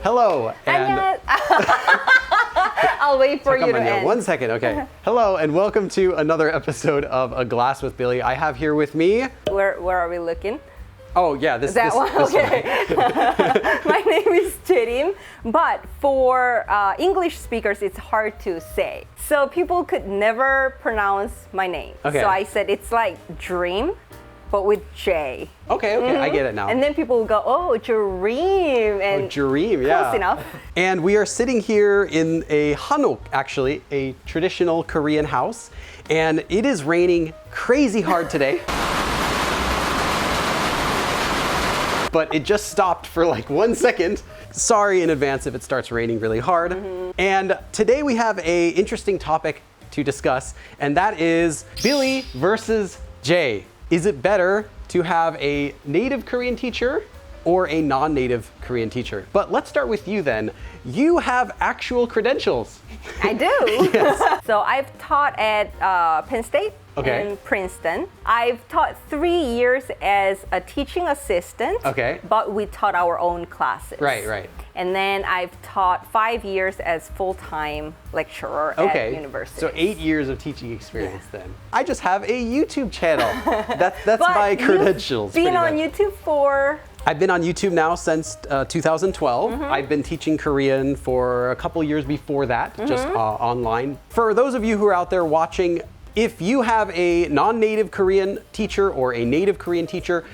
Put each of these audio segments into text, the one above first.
Hello, and I'll wait for you to end. 1 second, okay. Hello, and welcome to another episode of A Glass with Billy. I have here with me... Where are we looking? Oh, yeah, this one? Okay. My name is Jream, but for English speakers, it's hard to say. So people could never pronounce my name. Okay. So I said it's like Jream, but with J. Okay, I get it now. And then people will go, oh, Jream. And Jream, yeah. Close enough. And we are sitting here in a Hanok, actually, a traditional Korean house. And it is raining crazy hard today. But it just stopped for like 1 second. Sorry in advance if it starts raining really hard. And today we have an interesting topic to discuss, and that is Billy versus Jay. Is it better to have a native Korean teacher or a non-native Korean teacher? But let's start with you then. You have actual credentials. I do. Yes. So I've taught at Penn State and Princeton. I've taught 3 years as a teaching assistant, but we taught our own classes. Right. And then I've taught 5 years as full-time lecturer at university. So 8 years of teaching experience then. I just have a YouTube channel. That's my credentials. You've been on YouTube for... I've been on YouTube now since 2012. I've been teaching Korean for a couple years before that, just online. For those of you who are out there watching, if you have a non-native Korean teacher or a native Korean teacher,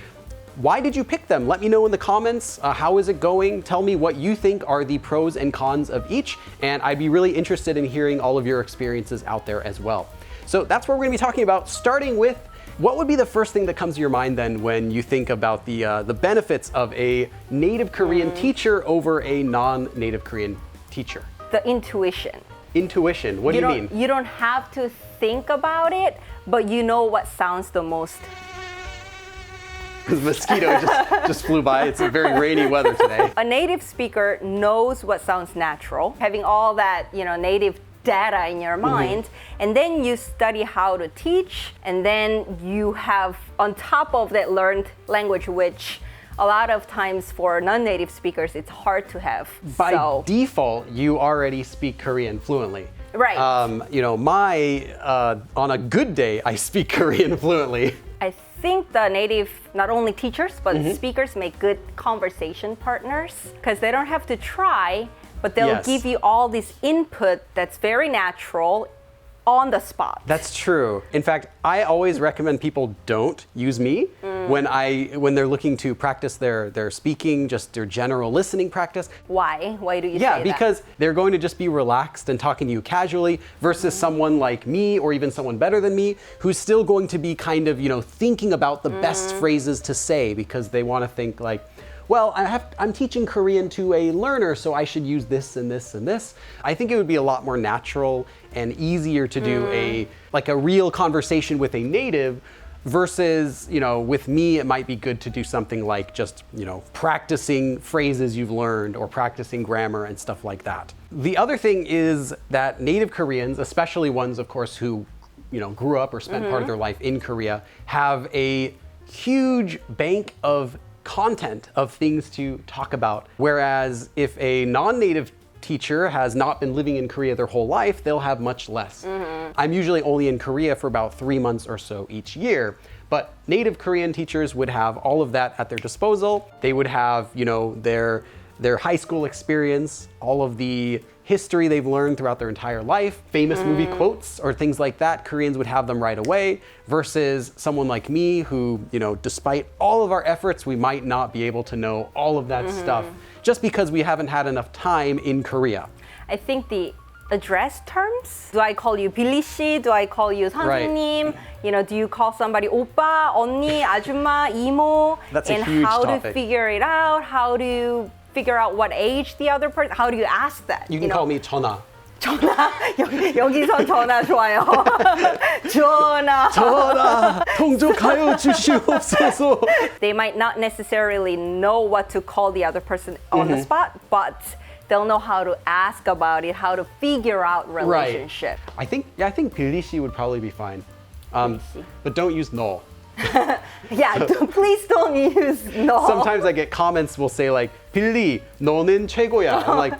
why did you pick them? Let me know in the comments. How is it going? Tell me what you think are the pros and cons of each, and I'd be really interested in hearing all of your experiences out there as well. So that's what we're gonna be talking about, starting with what would be the first thing that comes to your mind then when you think about the benefits of a native Korean teacher over a non-native Korean teacher? The intuition. Intuition, what do you mean? You don't have to think about it, but you know what sounds the most. The mosquito just flew by. It's a very rainy weather today. A native speaker knows what sounds natural, having all that, native data in your mind, and then you study how to teach, and then you have on top of that learned language, which a lot of times for non-native speakers it's hard to have. By default, you already speak Korean fluently. Right. On a good day, I speak Korean fluently. I think the native, not only teachers, but speakers make good conversation partners because they don't have to try, but they'll give you all this input that's very natural on the spot. That's true. In fact, I always recommend people don't use me when they're looking to practice their speaking, just their general listening practice. Why? Why do you say that? Yeah, because they're going to just be relaxed and talking to you casually versus someone like me or even someone better than me who's still going to be kind of, thinking about the best phrases to say because they want to think like, well, I'm teaching Korean to a learner, so I should use this and this and this. I think it would be a lot more natural and easier to do a real conversation with a native versus, with me, it might be good to do something like just, practicing phrases you've learned or practicing grammar and stuff like that. The other thing is that native Koreans, especially ones, of course, who, grew up or spent part of their life in Korea, have a huge bank of content of things to talk about. Whereas if a non-native teacher has not been living in Korea their whole life, they'll have much less. I'm usually only in Korea for about 3 months or so each year, but native Korean teachers would have all of that at their disposal. They would have, their high school experience, all of the history they've learned throughout their entire life, famous movie quotes or things like that. Koreans would have them right away versus someone like me who, despite all of our efforts, we might not be able to know all of that stuff just because we haven't had enough time in Korea. I think the address terms, do I call you Billy 씨? Do I call you 선생님? Do you call somebody 오빠, 언니, 아줌마, 이모? That's a huge how topic. to figure it out, how to figure out what age the other person, how do you ask that? You can call me 전화. 전화, 여기서 전화 좋아요. 전화, 통 좀 가요 주시옵소서. They might not necessarily know what to call the other person on the spot, but they'll know how to ask about it, how to figure out relationship. Right. I think Billy 씨 would probably be fine. But don't use 너. Yeah, please don't use no. Sometimes I get comments will say like, 빌리, 너는 최고야. I'm like,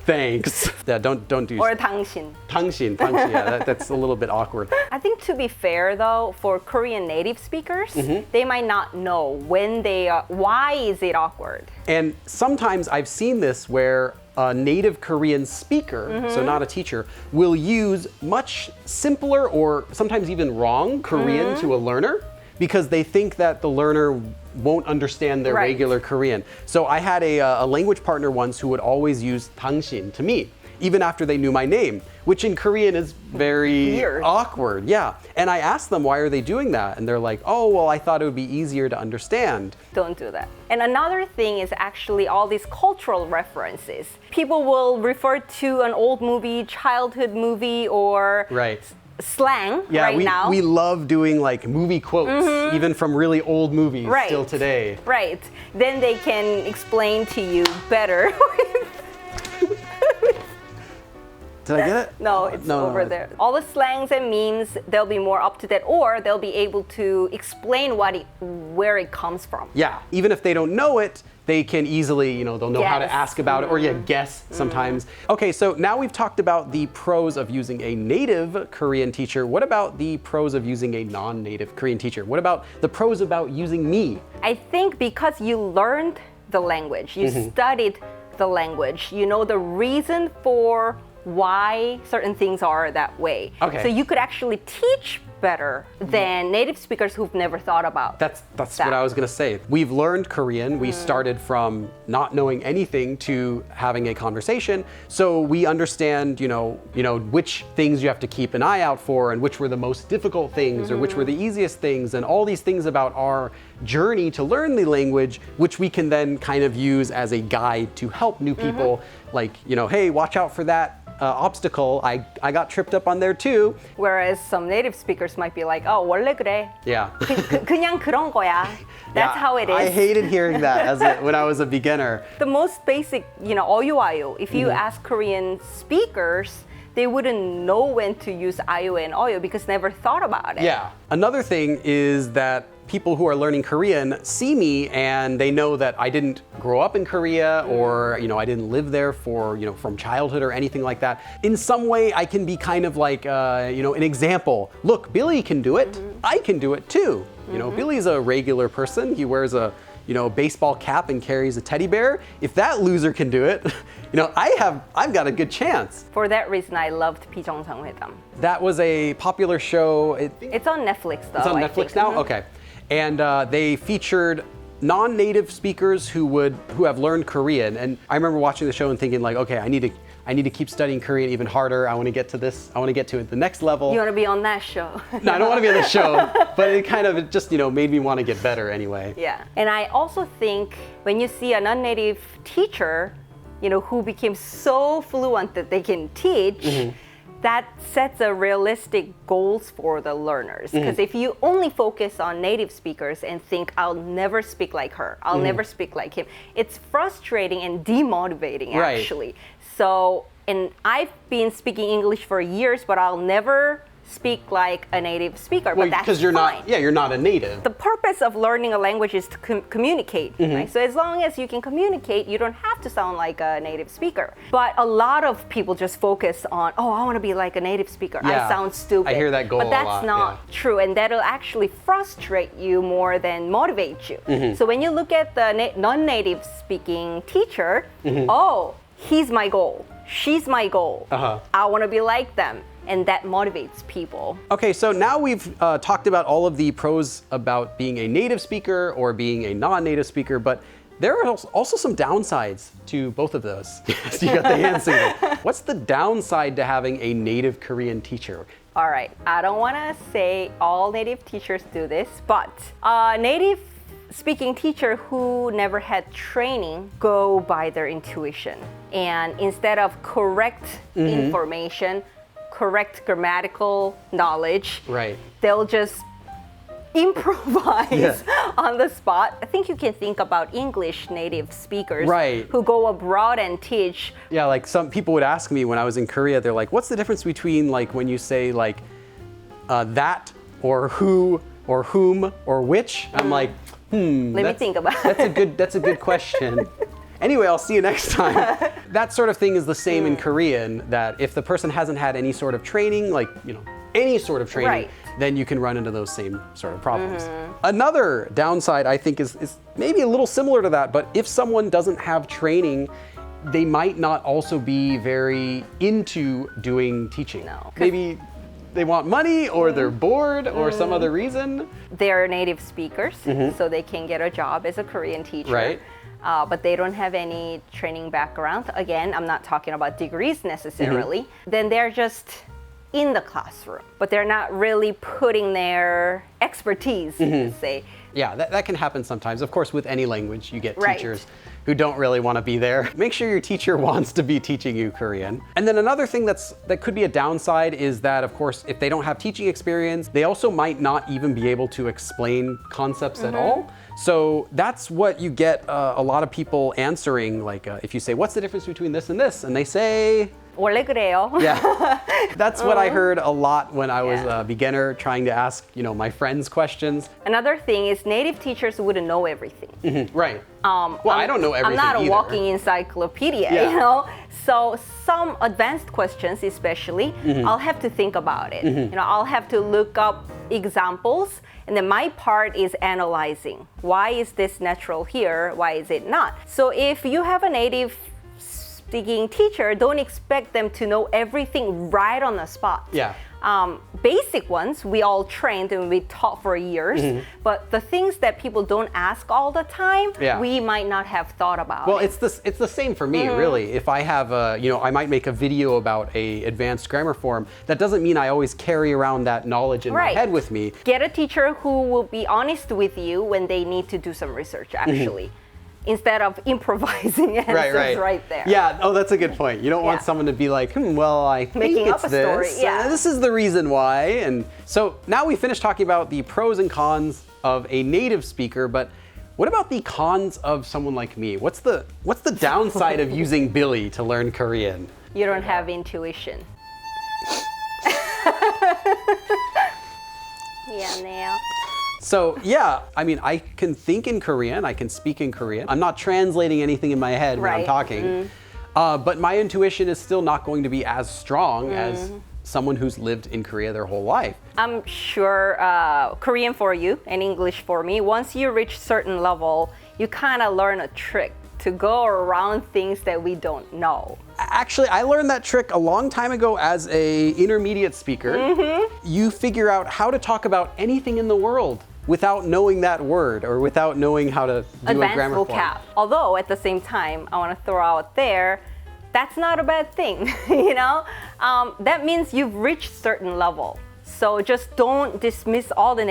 thanks. Yeah, don't do. Or 당신. 당신. Yeah, that's a little bit awkward. I think to be fair though, for Korean native speakers, Mm-hmm. they might not know when they are, why is it awkward? And sometimes I've seen this where a native Korean speaker, so not a teacher, will use much simpler or sometimes even wrong Korean to a learner because they think that the learner won't understand their Right. regular Korean. So I had a language partner once who would always use 당신 to me, even after they knew my name, which in Korean is very Weird. awkward. Yeah. And I asked them, why are they doing that? And they're like, oh, well, I thought it would be easier to understand. Don't do that. And another thing is actually all these cultural references. People will refer to an old movie, childhood movie, or Right. slang Yeah, right now. we love doing like movie quotes, even from really old movies Right. still today. Right. Then they can explain to you better. Did I get it? No, it's No, over there. All the slangs and memes, they'll be more up to date, or they'll be able to explain where it comes from. Yeah, even if they don't know it, they can easily, they'll know how to Guess. ask about it, or guess sometimes. Okay, so now we've talked about the pros of using a native Korean teacher. What about the pros of using a non-native Korean teacher? What about the pros about using me? I think because you learned the language, you studied the language, you know the reason for why certain things are that way. Okay. So you could actually teach better than native speakers who've never thought about That's that. what I was gonna say. We've learned Korean. We started from not knowing anything to having a conversation. So we understand, which things you have to keep an eye out for and which were the most difficult things or which were the easiest things and all these things about our journey to learn the language, which we can then kind of use as a guide to help new people. Like, hey, watch out for that obstacle. I got tripped up on there too. Whereas some native speakers might be like, oh, 원래 그래. Yeah. 그냥 그런 거야. That's how it is. I hated hearing that when I was a beginner. The most basic, 어유, if you ask Korean speakers, they wouldn't know when to use ayu and 어유 because never thought about it. Yeah. Another thing is that people who are learning Korean see me and they know that I didn't grow up in Korea or, I didn't live there for, from childhood or anything like that. In some way, I can be kind of like, an example. Look, Billy can do it. I can do it too. Billy's a regular person. He wears a, baseball cap and carries a teddy bear. If that loser can do it, I've got a good chance. For that reason, I loved 비정상회담. That was a popular show. It's on Netflix though. It's on I Netflix think. now? Okay. And they featured non-native speakers who have learned Korean. And I remember watching the show and thinking like, okay, I need to keep studying Korean even harder. I want to get to this. I want to get to the next level. You want to be on that show. No, I don't want to be on the show, but it just, made me want to get better anyway. Yeah. And I also think when you see a non-native teacher, who became so fluent that they can teach, that sets a realistic goals for the learners. Because if you only focus on native speakers and think, I'll never speak like her, I'll never speak like him, it's frustrating and demotivating Right. actually. So, and I've been speaking English for years, but I'll never speak like a native speaker, Well, but that's because you're fine. you're not a native. The purpose of learning a language is to communicate, right? So as long as you can communicate, you don't have to sound like a native speaker. But a lot of people just focus on, oh, I want to be like a native speaker. Yeah. I sound stupid. I hear that goal But a that's lot, not true, and that'll actually frustrate you more than motivate you. So when you look at the non-native speaking teacher, oh, he's my goal. She's my goal. I want to be like them. And that motivates people. Okay, so now we've talked about all of the pros about being a native speaker or being a non-native speaker, but there are also some downsides to both of those. Yes, you got the hand signal. What's the downside to having a native Korean teacher? All right, I don't want to say all native teachers do this, but a native speaking teacher who never had training go by their intuition. And instead of correct information, correct grammatical knowledge, Right. they'll just improvise on the spot. I think you can think about English native speakers Right. who go abroad and teach. Yeah, like some people would ask me when I was in Korea, they're like, what's the difference between like when you say like that or who or whom or which. I'm like, Let me think about it. that's a good question. Anyway, I'll see you next time. That sort of thing is the same in Korean, that if the person hasn't had any sort of training, like, any sort of training, Right. then you can run into those same sort of problems. Another downside, I think, is maybe a little similar to that, but if someone doesn't have training, they might not also be very into doing teaching. No. Maybe they want money, or they're bored, or some other reason. They're native speakers, so they can get a job as a Korean teacher. Right. But they don't have any training background. Again, I'm not talking about degrees necessarily. Then they're just in the classroom, but they're not really putting their expertise, let's say. Yeah, that can happen sometimes. Of course, with any language, you get Right. teachers who don't really want to be there. Make sure your teacher wants to be teaching you Korean. And then another thing that could be a downside is that, of course, if they don't have teaching experience, they also might not even be able to explain concepts at all. So that's what you get a lot of people answering, like if you say, what's the difference between this and this? And they say, 원래 그래요. yeah, that's what I heard a lot when I was Yeah. a beginner trying to ask, my friends questions. Another thing is native teachers wouldn't know everything. Right. Well, I don't know everything I'm not a either. walking encyclopedia, Yeah. So some advanced questions, especially, I'll have to think about it. I'll have to look up examples, and then my part is analyzing. Why is this natural here? Why is it not? So if you have a native speaking teacher, don't expect them to know everything right on the spot. Yeah. Basic ones, we all trained and we taught for years, but the things that people don't ask all the time, Yeah. we might not have thought about. Well, it. it's the same for me, really. If I have I might make a video about a advanced grammar form. That doesn't mean I always carry around that knowledge in my Right. head with me. Get a teacher who will be honest with you when they need to do some research, actually, instead of improvising answers right there. Yeah. Oh, that's a good point. You don't want Yeah. someone to be like, well, I think Making it's up a story, this. yeah. This is the reason why. And so now we finished talking about the pros and cons of a native speaker, but what about the cons of someone like me? What's the downside of using Billy to learn Korean? You don't have intuition. 미안해요. So yeah, I mean, I can think in Korean, I can speak in Korean. I'm not translating anything in my head when I'm Right. talking, but my intuition is still not going to be as strong as someone who's lived in Korea their whole life. I'm sure Korean for you and English for me, once you reach certain level, you kind of learn a trick to go around things that we don't know. Actually, I learned that trick a long time ago as a intermediate speaker. You figure out how to talk about anything in the world without knowing that word or without knowing how to do a Advanced grammar vocab. form. Although at the same time, I want to throw out there, that's not a bad thing, That means you've reached certain level. So just don't dismiss all the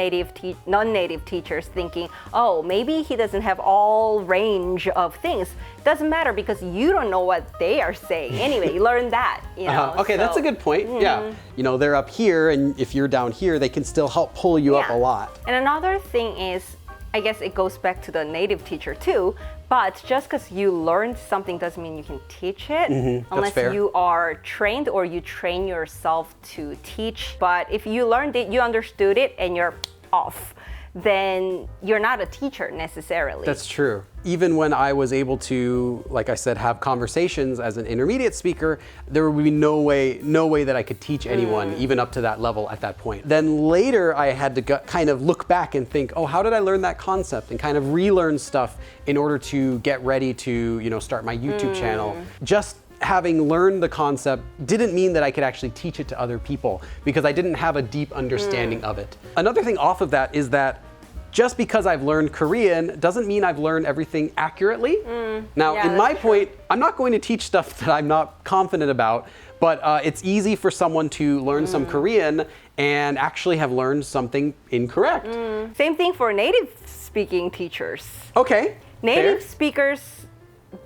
non-native teachers thinking, oh, maybe he doesn't have all range of things. Doesn't matter because you don't know what they are saying. Anyway, you learn that, Okay, that's a good point. Yeah. They're up here, and if you're down here, they can still help pull you up a lot. And another thing is, I guess it goes back to the native teacher too, but just because you learned something doesn't mean you can teach it unless fair. you are trained or you train yourself to teach. But if you learned it, you understood it, and you're off, then you're not a teacher necessarily. That's true. Even when I was able to, like I said, have conversations as an intermediate speaker, there would be no way that I could teach anyone even up to that level at that point. Then later I had to kind of look back and think, oh, how did I learn that concept? And kind of relearn stuff in order to get ready to, start my YouTube channel. Just having learned the concept didn't mean that I could actually teach it to other people because I didn't have a deep understanding of it. Another thing off of that is that just because I've learned Korean doesn't mean I've learned everything accurately. Now, Yeah, in my that's true. point, I'm not going to teach stuff that I'm not confident about, but it's easy for someone to learn some Korean and actually have learned something incorrect. Same thing for native speaking teachers. Okay. Native fair. speakers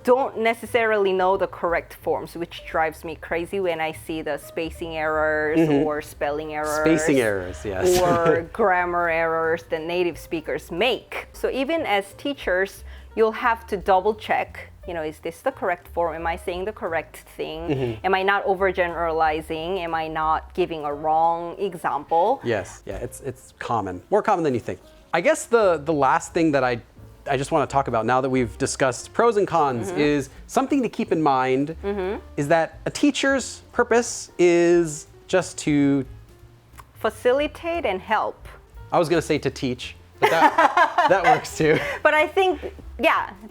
don't necessarily know the correct forms, which drives me crazy when I see the spacing errors or spelling errors. Spacing errors, yes. Or grammar errors that native speakers make. So even as teachers, you'll have to double check is this the correct form? Am I saying the correct thing? Am I not overgeneralizing? Am I not giving a wrong example? Yes, yeah, it's common, more common than you think. I guess the last thing that I just want to talk about now that we've discussed pros and cons is something to keep in mind is that a teacher's purpose is just to facilitate and help. I was going to say to teach, but that works too. But I think,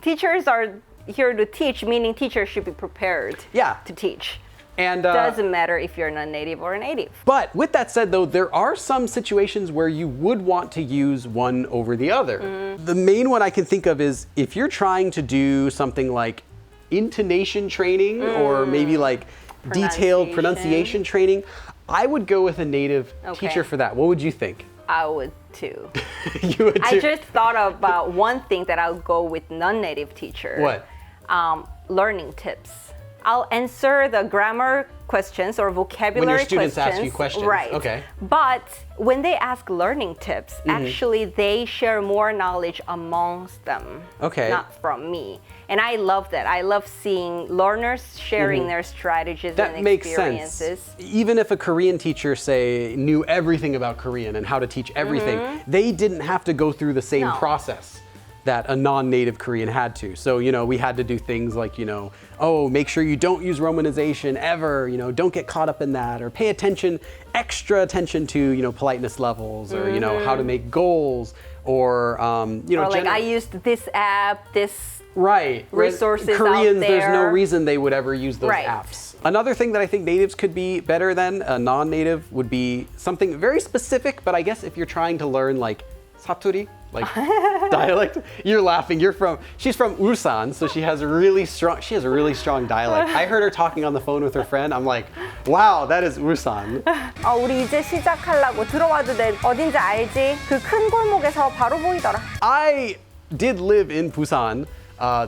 teachers are here to teach, meaning teachers should be prepared to teach. And doesn't matter if you're non-native or a native. But with that said, though, there are some situations where you would want to use one over the other. The main one I can think of is if you're trying to do something like intonation training or maybe like detailed pronunciation training, I would go with a native teacher for that. What would you think? I would too. You would too? I just thought about one thing that I'll go with non-native teacher. What? Learning tips. I'll answer the grammar questions or vocabulary when your students questions. ask you questions. Right. Okay. But when they ask learning tips, actually they share more knowledge amongst them. Okay. Not from me. And I love that. I love seeing learners sharing their strategies and experiences. That makes sense. Even if a Korean teacher, say, knew everything about Korean and how to teach everything, they didn't have to go through the same process that a non-native Korean had to. So, we had to do things like, make sure you don't use romanization ever, don't get caught up in that, or pay extra attention to, politeness levels, or, how to make goals, or, or like I used this app, this resources Koreans, out there. there's no reason they would ever use those apps. Another thing that I think natives could be better than a non-native would be something very specific, but I guess if you're trying to learn like 사투리, like dialect. You're laughing. She's from Ulsan, so she has a really strong dialect. I heard her talking on the phone with her friend. I'm like, wow, that is Ulsan. 우리 이제 시작하려고 들어와도 돼. 어딘지 알지? 그 큰 골목에서 바로 보이더라. I did live in Busan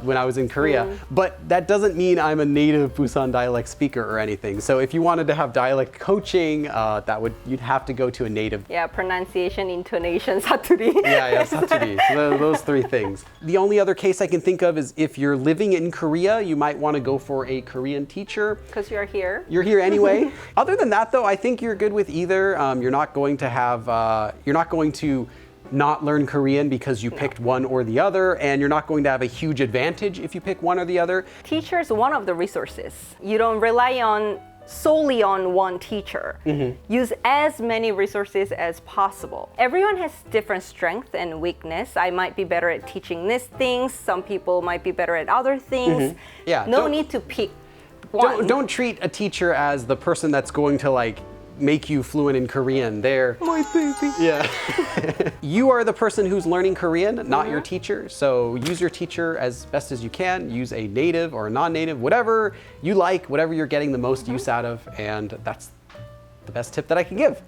when I was in Korea, but that doesn't mean I'm a native Busan dialect speaker or anything. So if you wanted to have dialect coaching, you'd have to go to a native. Yeah, pronunciation, intonation, 사투리. Yeah, 사투리. So those three things. The only other case I can think of is if you're living in Korea, you might want to go for a Korean teacher. Because you're here. You're here anyway. Other than that, though, I think you're good with either. You're not going to not learn Korean because you picked one or the other, and you're not going to have a huge advantage if you pick one or the other. Teacher is one of the resources. You don't rely solely on one teacher. Use as many resources as possible. Everyone has different strength and weakness. I might be better at teaching these things. Some people might be better at other things. No need to pick one. Don't treat a teacher as the person that's going to make you fluent in Korean. They're my baby. Yeah. You are the person who's learning Korean, not your teacher. So use your teacher as best as you can. Use a native or a non-native, whatever you like, whatever you're getting the most use out of. And that's the best tip that I can give.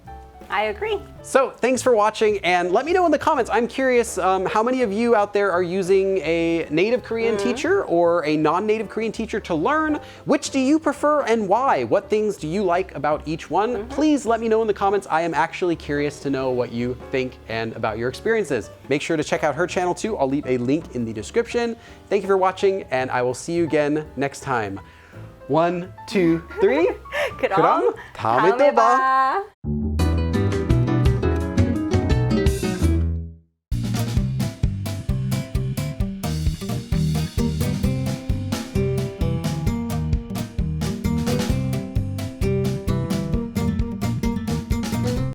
I agree. So thanks for watching, and let me know in the comments. I'm curious how many of you out there are using a native Korean teacher or a non-native Korean teacher to learn. Which do you prefer and why? What things do you like about each one? Please let me know in the comments. I am actually curious to know what you think and about your experiences. Make sure to check out her channel too. I'll leave a link in the description. Thank you for watching, and I will see you again next time. 1, 2, 3. 그럼 다음에 봐.